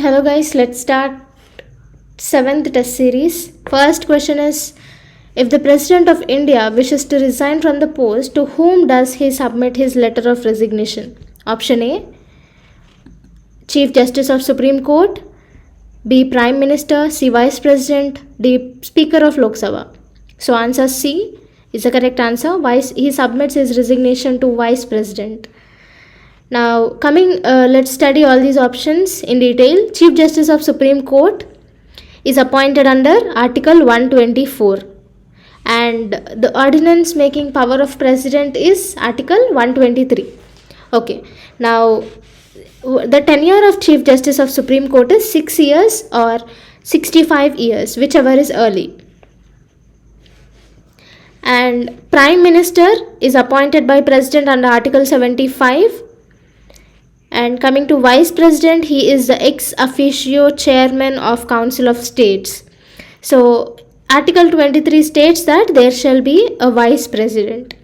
Hello guys, let's start 7th test series. First question is, if the President of India wishes to resign from the post, to whom does he submit his letter of resignation? Option A, Chief Justice of Supreme Court, B, Prime Minister, C, Vice President, D, Speaker of Lok Sabha. So answer C is the correct answer. He submits his resignation to Vice President. Now let's study all these options in detail. Chief Justice of Supreme Court is appointed under Article 124 and the ordinance making power of President is Article 123. Okay, now the tenure of Chief Justice of Supreme Court is 6 years or 65 years, whichever is early. And Prime Minister is appointed by President under Article 75. And coming to Vice President, he is the ex officio chairman of Council of States. So Article 23 states that there shall be a Vice President.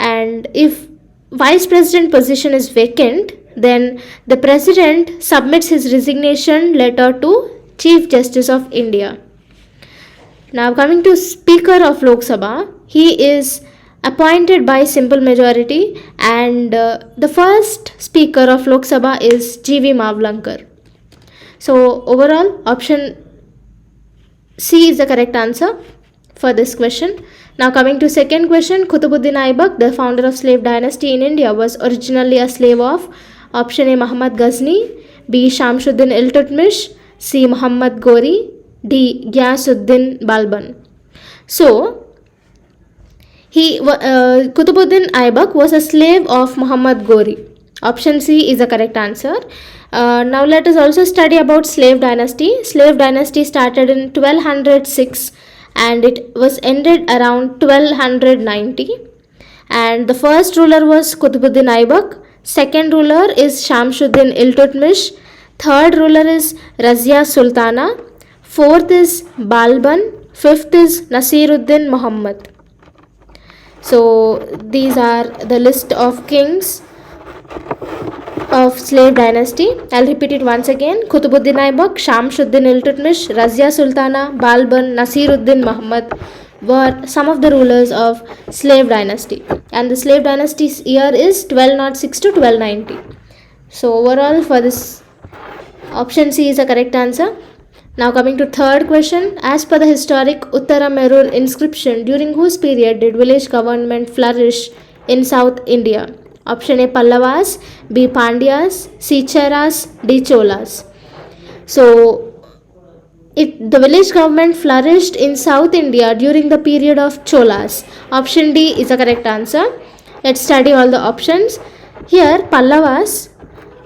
And if Vice President position is vacant, then the President submits his resignation letter to Chief Justice of India. Now coming to Speaker of Lok Sabha, he is appointed by simple majority and the first Speaker of Lok Sabha is G.V. Mavlankar. So overall option C is the correct answer for this question. Now coming to second question, Qutbuddin Aibak, the founder of slave dynasty in India, was originally a slave of option A, Muhammad Ghazni, B, Shamsuddin Iltutmish, C, Muhammad Ghori, D, Ghiyasuddin Balban. So Qutbuddin Aibak was a slave of Muhammad Ghori. Option C is the correct answer. Now let us also study about slave dynasty. Slave dynasty started in 1206 and it was ended around 1290. And the first ruler was Qutbuddin Aibak. Second ruler is Shamsuddin Iltutmish. Third ruler is Razia Sultana. Fourth is Balban. Fifth is Nasiruddin Muhammad. So these are the list of kings of slave dynasty. I'll repeat it once again. Qutbuddin Aibak, Shamsuddin Iltutmish, Razia Sultana, Balban, Nasiruddin Muhammad were some of the rulers of slave dynasty. And the slave dynasty's year is 1206 to 1290. So overall for this option C is the correct answer. Now coming to third question, as per the historic Uttara Merur inscription, during whose period did village government flourish in South India? Option A, Pallavas, B, Pandyas, C, Cheras, D, Cholas. So the village government flourished in South India during the period of Cholas. Option D is the correct answer. Let's study all the options. Here Pallavas,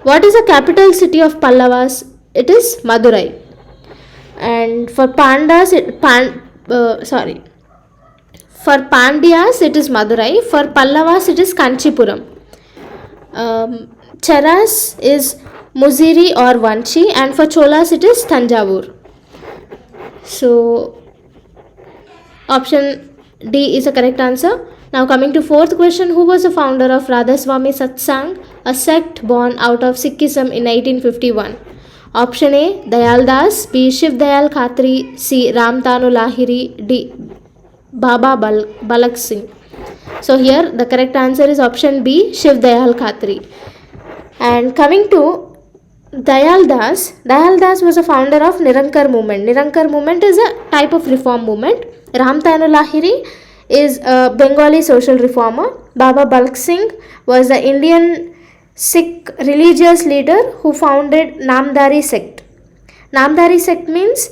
what is the capital city of Pallavas? It is Madurai. And for Pandyas it is Madurai. For Pallavas it is Kanchipuram. Cheras is Muziri or Vanchi, and for Cholas it is Tanjavur. So option D is the correct answer. Now coming to fourth question, who was the founder of Radhaswami Satsang, a sect born out of Sikhism in 1851? Option A, Dayal Das, B, Shiv Dayal Khatri, C, Ram Tanu Lahiri, D, Baba Balak Singh. So here the correct answer is option B, Shiv Dayal Khatri. And coming to Dayal Das was a founder of Nirankar movement. Nirankar movement is a type of reform movement. Ram Tanu Lahiri is a Bengali social reformer. Baba Balak Singh was the Indian Sikh religious leader who founded Namdari sect. Namdari sect means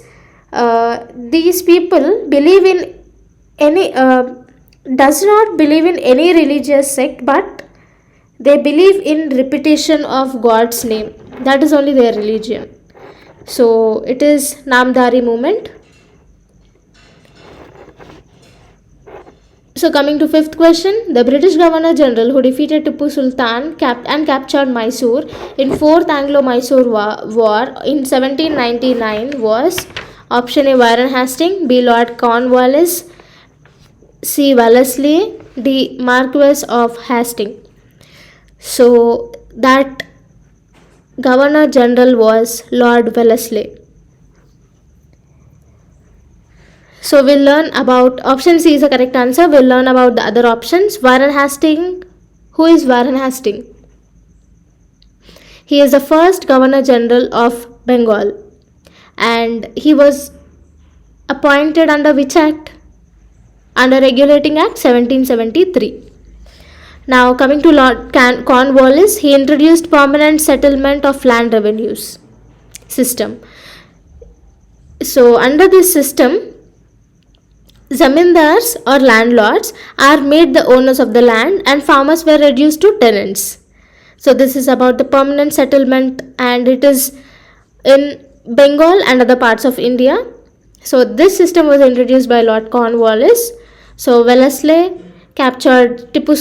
these people believe in does not believe in any religious sect, but they believe in repetition of God's name. That is only their religion. So it is Namdari movement. So coming to fifth question, the British Governor General who defeated Tipu Sultan and captured Mysore in 4th Anglo-Mysore War in 1799 was option A, Warren Hastings, B, Lord Cornwallis, C, Wellesley, D, Marquess of Hastings. So that Governor General was Lord Wellesley. So we'll learn about option C is the correct answer. We'll learn about the other options. Warren Hastings. Who is Warren Hastings? He is the first Governor General of Bengal, and he was appointed under which act? Under Regulating Act 1773. Now coming to Lord Cornwallis, he introduced permanent settlement of land revenues system. So under this system, zamindars or landlords are made the owners of the land and farmers were reduced to tenants. So this is about the permanent settlement, and it is in Bengal and other parts of India. So this system was introduced by Lord Cornwallis. So Wellesley defeated Tipu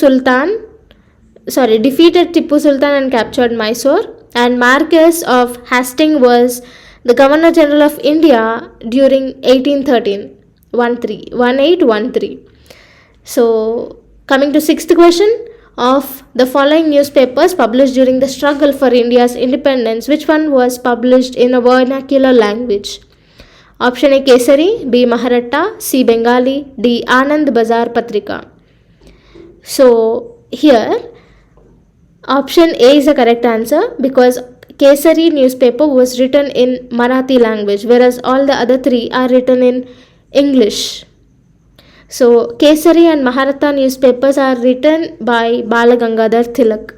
Sultan and captured Mysore, and Marquess of Hastings was the Governor General of India during 1813. So coming to sixth question, of the following newspapers published during the struggle for India's independence, which one was published in a vernacular language? Option A Kesari, B Maharatta, C Bengali, D Anand Bazar Patrika. So here option A is the correct answer, because Kesari newspaper was written in Marathi language, whereas all the other three are written in English. So Kesari and Maharatta newspapers are written by Balagangadhar Tilak,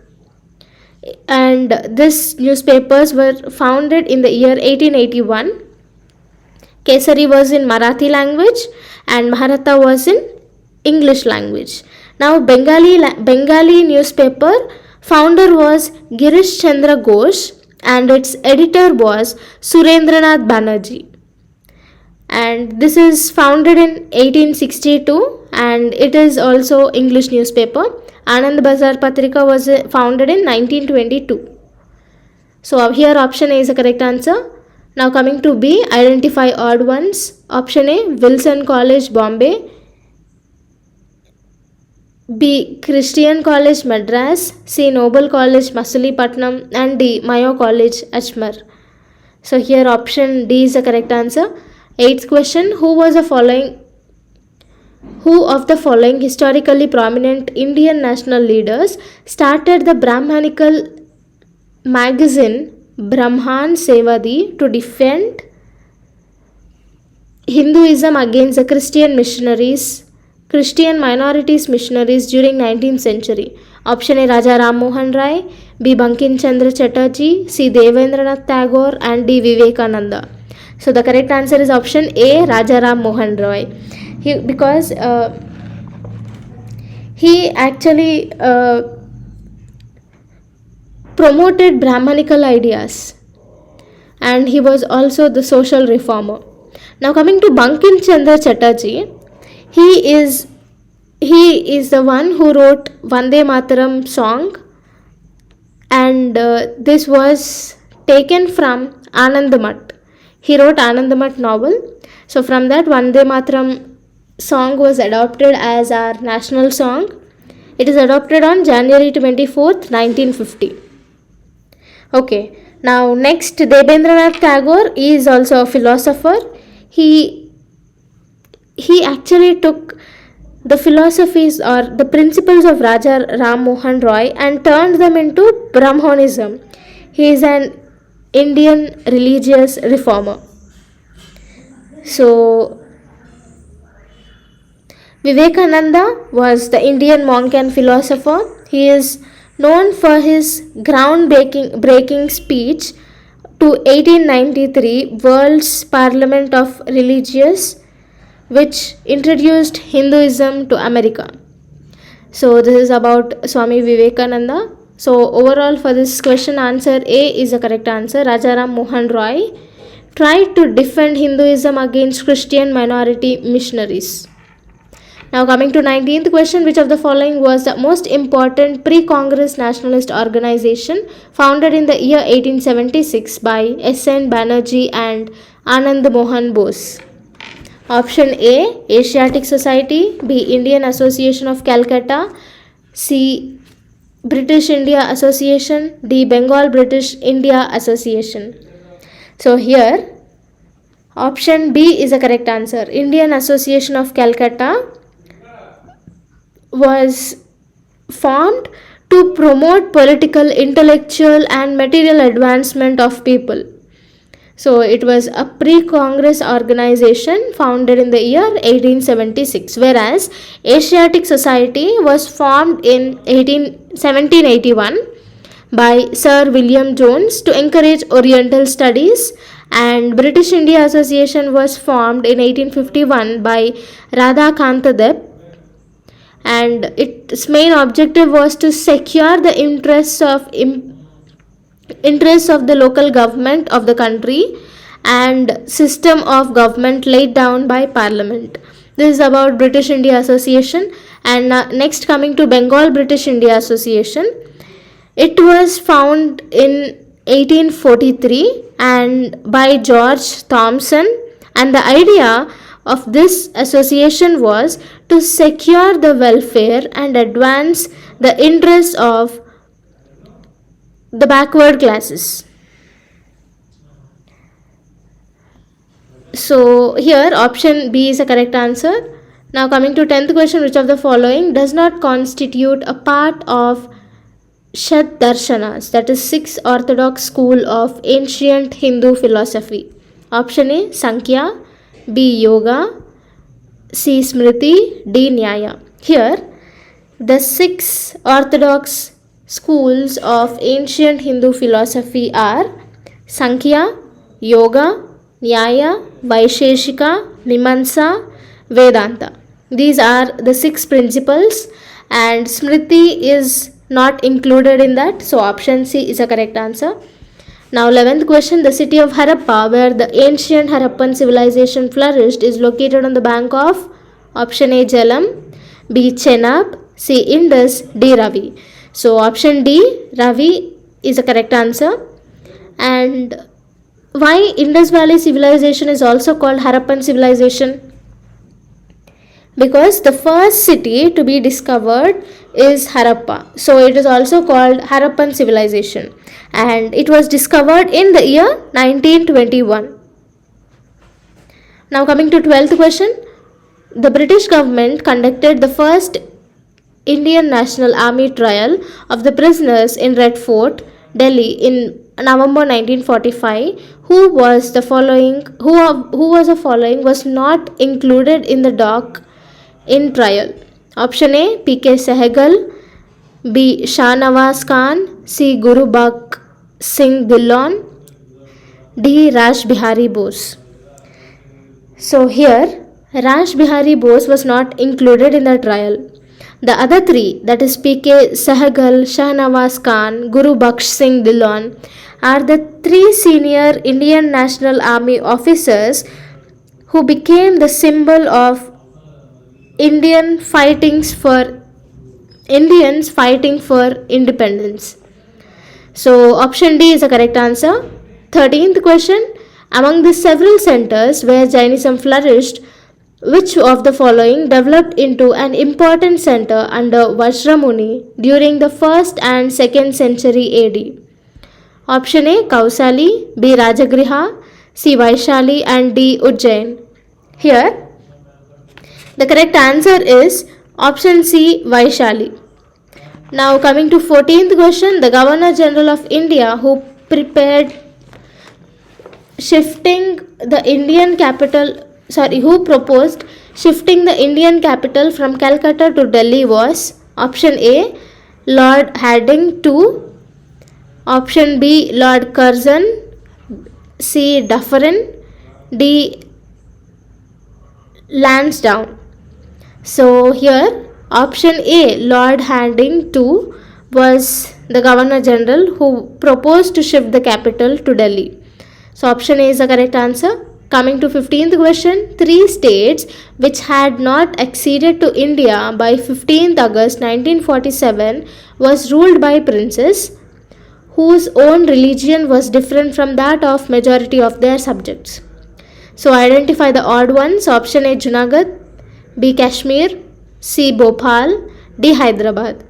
and these newspapers were founded in the year 1881. Kesari was in Marathi language and Maharatta was in English language. Now Bengali newspaper founder was Girish Chandra Ghosh and its editor was Surendranath Banerjee. And this is founded in 1862 and it is also English newspaper. Anand Bazar Patrika was founded in 1922. So here option A is the correct answer. Now coming to B, identify odd ones. Option A, Wilson College, Bombay. B, Christian College, Madras. C, Noble College, Masulipatanam. And D, Mayo College, Ajmer. So here option D is the correct answer. Eighth question, who of the following historically prominent Indian national leaders started the Brahmanical magazine Brahman Sevadi to defend Hinduism against the Christian minorities missionaries during 19th century? Option A, Raja Ram Mohan Rai, B, Bankim Chandra Chatterjee, C, Devendranath Tagore and D, Vivekananda. So the correct answer is option A, Raja Ram Mohan Roy. Because he actually promoted Brahmanical ideas and he was also the social reformer. Now coming to Bankim Chandra Chatterjee, he is the one who wrote Vande Mataram song, and this was taken from Anandamath. He wrote Anandamath novel. So from that, Vande Mataram song was adopted as our national song. It is adopted on January 24th, 1950. Okay, now next, Debendranath Tagore is also a philosopher. He actually took the philosophies or the principles of Raja Ram Mohan Roy and turned them into Brahmanism. He is an Indian religious reformer. So Vivekananda was the Indian monk and philosopher. He is known for his groundbreaking speech to 1893 World's Parliament of Religious, which introduced Hinduism to America. So this is about Swami Vivekananda. So overall for this question, answer A is the correct answer. Raja Ram Mohan Roy tried to defend Hinduism against Christian minority missionaries. Now coming to 19th question, which of the following was the most important pre-Congress nationalist organization founded in the year 1876 by S.N. Banerjee and Anand Mohan Bose? Option A, Asiatic Society, B, Indian Association of Calcutta, C, British India Association, D. Bengal British India Association. So here option B is the correct answer. Indian Association of Calcutta was formed to promote political, intellectual and material advancement of people. So it was a pre-Congress organization founded in the year 1876, whereas Asiatic Society was formed in 1781 by Sir William Jones to encourage Oriental studies, and British India Association was formed in 1851 by Radhakanta Deb, and its main objective was to secure the interests of the local government of the country and system of government laid down by Parliament. This is about British India Association. And next, coming to Bengal British India Association, it was found in 1843 and by George Thomson, and the idea of this association was to secure the welfare and advance the interests of the backward classes. So here option B is the correct answer. Now coming to 10th question, which of the following does not constitute a part of Shat Darshanas, that is 6 orthodox school of ancient Hindu philosophy? Option A Sankhya, B Yoga, C Smriti, D Nyaya. Here the 6 orthodox schools of ancient Hindu philosophy are Sankhya, Yoga, Nyaya, Vaisheshika, Mimamsa, Vedanta. These are the 6 principles, and Smriti is not included in that, so option C is a correct answer. Now 11th question, the city of Harappa, where the ancient Harappan civilization flourished, is located on the bank of option A Jhelum, B Chenab, C Indus, D Ravi. So option D Ravi is a correct answer. And why Indus Valley civilization is also called Harappan civilization? Because the first city to be discovered is Harappa, so it is also called Harappan civilization, and it was discovered in the year 1921. Now coming to 12th question, the British government conducted the first Indian National Army trial of the prisoners in Red Fort, Delhi in November 1945. Who was the following was not included in the dock in trial? Option A P.K. Sehgal, B Shahnawaz Khan, C Guru Bakht Singh Dhillon, D Rash Bihari Bose. So here Rash Bihari Bose was not included in the trial. The other 3, that is P.K. Sehgal, Shahnawaz Khan, Guru Bakht Singh Dhillon, are the 3 senior Indian National Army officers who became the symbol of Indians fighting for independence. So option D is the correct answer. 13th question, among the several centers where Jainism flourished, which of the following developed into an important center under Vajramuni during the 1st and 2nd century AD? Option A Kausali, B Rajagriha, C Vaishali and D Ujjain. Here the correct answer is option C Vaishali. Now coming to 14th question, the Governor General of India who proposed shifting the Indian capital from Calcutta to Delhi was option A Lord Hardinge II, option B Lord Curzon, C Dufferin, D Lansdowne. So here option A Lord Hardinge II was the Governor General who proposed to shift the capital to Delhi. So option A is the correct answer. Coming to 15th question, 3 states which had not acceded to India by 15th August 1947 was ruled by princes whose own religion was different from that of majority of their subjects. So identify the odd ones. Option A Junagadh, B Kashmir, C Bhopal, D Hyderabad.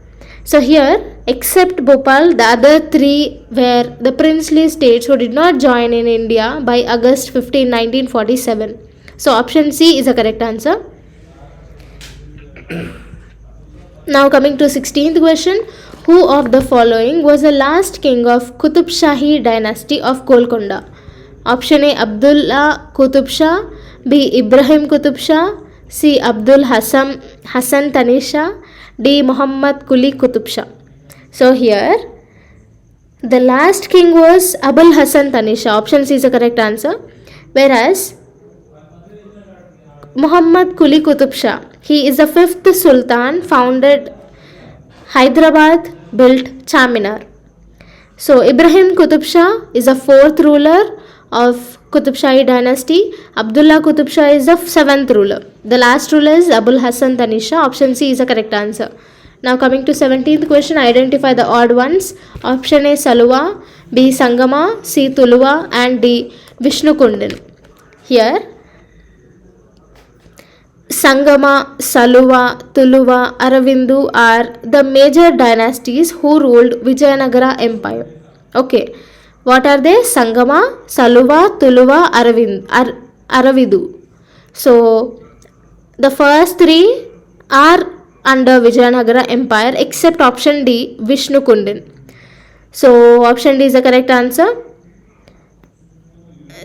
So here, except Bhopal, the other three were the princely states who did not join in India by August 15, 1947. So option C is the correct answer. Now coming to 16th question, who of the following was the last king of Qutub Shahi dynasty of Golconda? Option A, Abdullah Qutub Shah, B, Ibrahim Qutub Shah, C, Abdul Hassan Tanisha, D, Muhammad Quli Qutub Shah. So here, the last king was Abul Hassan Tanisha. Option C is the correct answer. Whereas Muhammad Quli Qutub Shah, he is the fifth Sultan, founded Hyderabad, built Charminar. So Ibrahim Qutub Shah is the fourth ruler of Qutub Shahi dynasty. Abdullah Qutub Shah is the seventh ruler. The last ruler is Abul Hassan Tanisha. Option C is the correct answer. Now coming to 17th question, identify the odd ones. Option A, Saluva, B, Sangama, C, Tuluva, and D, Vishnu Kundan. Here, Sangama, Saluva, Tuluva, Aravindu are the major dynasties who ruled Vijayanagara Empire. Okay, what are they? Sangama, Saluva, Tuluva, Aravidu. So the first three are under Vijayanagara Empire except option D, Vishnu Kundan. So option D is the correct answer.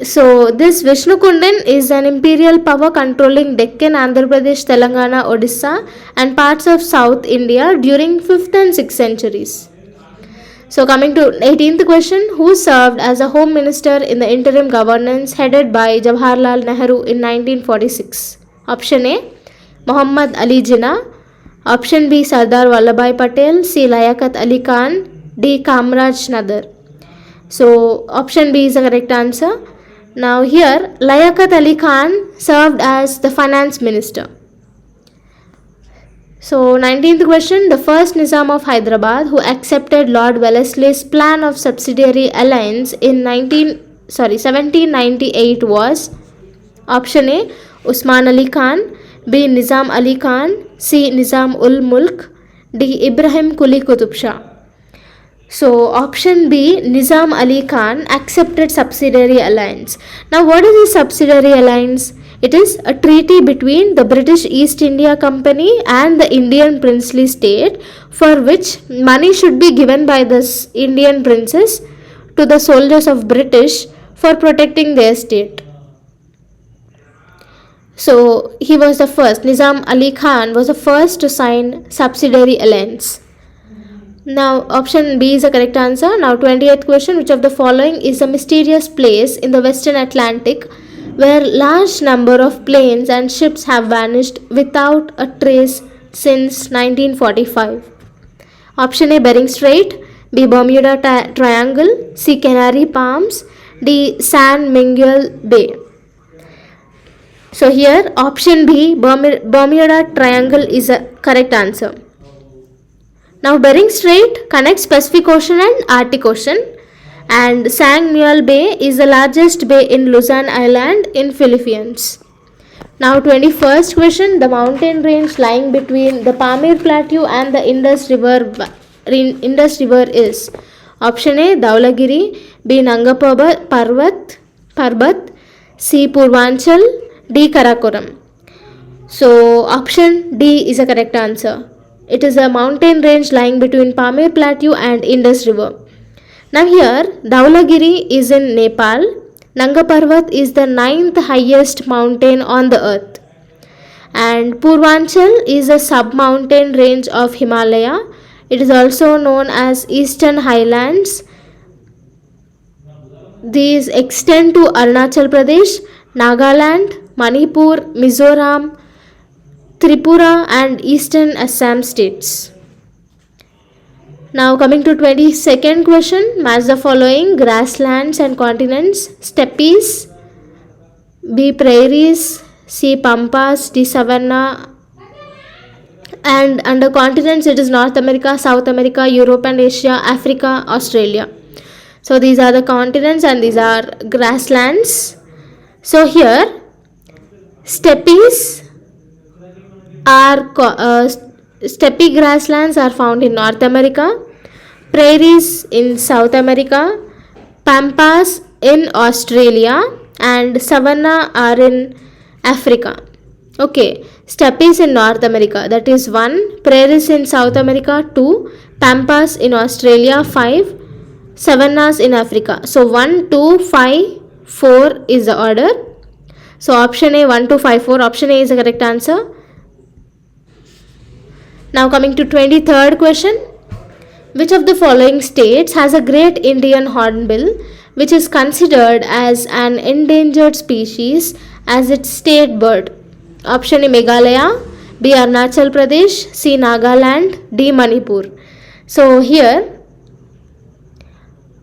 So this Vishnu Kundan is an imperial power controlling Deccan, Andhra Pradesh, Telangana, Odisha and parts of South India during 5th and 6th centuries. So coming to 18th question, who served as a home minister in the interim governance headed by Jawaharlal Nehru in 1946? Option A, Muhammad Ali Jinnah. Option B, Sardar Vallabhbhai Patel. C, Liaquat Ali Khan. D, Kamraj Nader. So option B is the correct answer. Now here, Liaquat Ali Khan served as the finance minister. So 19th question, the first Nizam of Hyderabad who accepted Lord Wellesley's plan of subsidiary alliance in 1798 was option A, Usman Ali Khan, B, Nizam Ali Khan, C, Nizam ul Mulk, D, Ibrahim Quli Qutub Shah. So option B, Nizam Ali Khan accepted subsidiary alliance. Now what is a subsidiary alliance? It is a treaty between the British East India Company and the Indian princely state for which money should be given by the Indian princes to the soldiers of British for protecting their state. So he was the first, Nizam Ali Khan was the first to sign subsidiary alliance. Now option B is the correct answer. Now 28th question, which of the following is a mysterious place in the Western Atlantic where large number of planes and ships have vanished without a trace since 1945? Option A, Bering Strait, B, Bermuda Triangle, C, Canary Palms, D, San Miguel Bay. So here option B, Bermuda Triangle is a correct answer. Now Bering Strait connects Pacific Ocean and Arctic Ocean, and San Miguel Bay is the largest bay in Luzon Island in Philippines. Now 21st question, the mountain range lying between the Pamir Plateau and the Indus River is option A, Dhaulagiri, B, Nanga Parbat, C, Purvanchal, D, Karakoram. So option D is the correct answer. It is a mountain range lying between Pamir Plateau and Indus River. Now here, Dhaulagiri is in Nepal. Nanga Parbat is the 9th highest mountain on the earth. And Purvanchal is a sub-mountain range of Himalaya. It is also known as Eastern Highlands. These extend to Arunachal Pradesh, Nagaland, Manipur, Mizoram, Tripura and Eastern Assam states. Now coming to 22nd question, match the following grasslands and continents. Steppes, B, prairies, C, pampas, D, savanna. And under continents it is North America, South America, Europe and Asia, Africa, Australia. So these are the continents and these are grasslands. So here steppes are Steppe grasslands are found in North America, prairies in South America, pampas in Australia, and savanna are in Africa. Okay, steppes in North America, that is 1, prairies in South America 2, pampas in Australia 5, savannas in Africa. So 1, 2, 5, 4 is the order. So option A 1, 2, 5, 4, option A is the correct answer. Now coming to 23rd question. Which of the following states has a great Indian hornbill which is considered as an endangered species as its state bird? Option A Meghalaya, B Arunachal Pradesh, C Nagaland, D Manipur. So here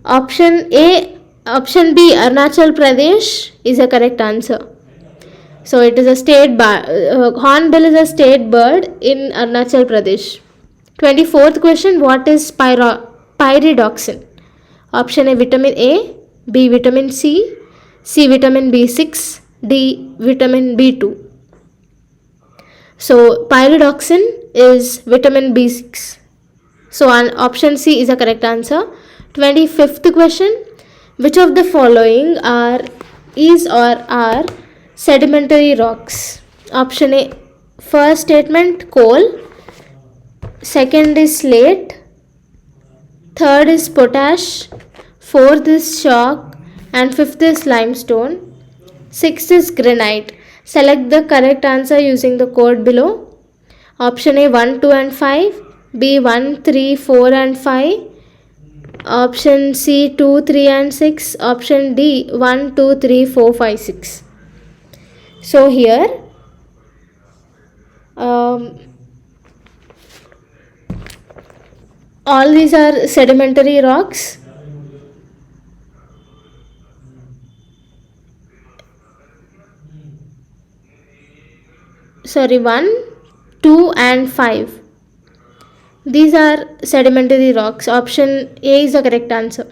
option B Arunachal Pradesh is a correct answer. So it is a state hornbill is a state bird in Arunachal Pradesh. 24th question. What is pyridoxine? Option A vitamin A, B vitamin C, C vitamin B6, D vitamin B2. So pyridoxine is vitamin B6. So option C is a correct answer. 25th question. Which of the following are sedimentary rocks? Option A, first statement coal, second is slate, third is potash, fourth is chalk, and fifth is limestone, sixth is granite. Select the correct answer using the code below. Option A 1, 2 and 5, B 1, 3, 4 and 5, option C 2, 3 and 6, option D 1, 2, 3, 4, 5, 6. So here all these are sedimentary rocks. Sorry, 1, 2 and 5. These are sedimentary rocks. Option A is the correct answer.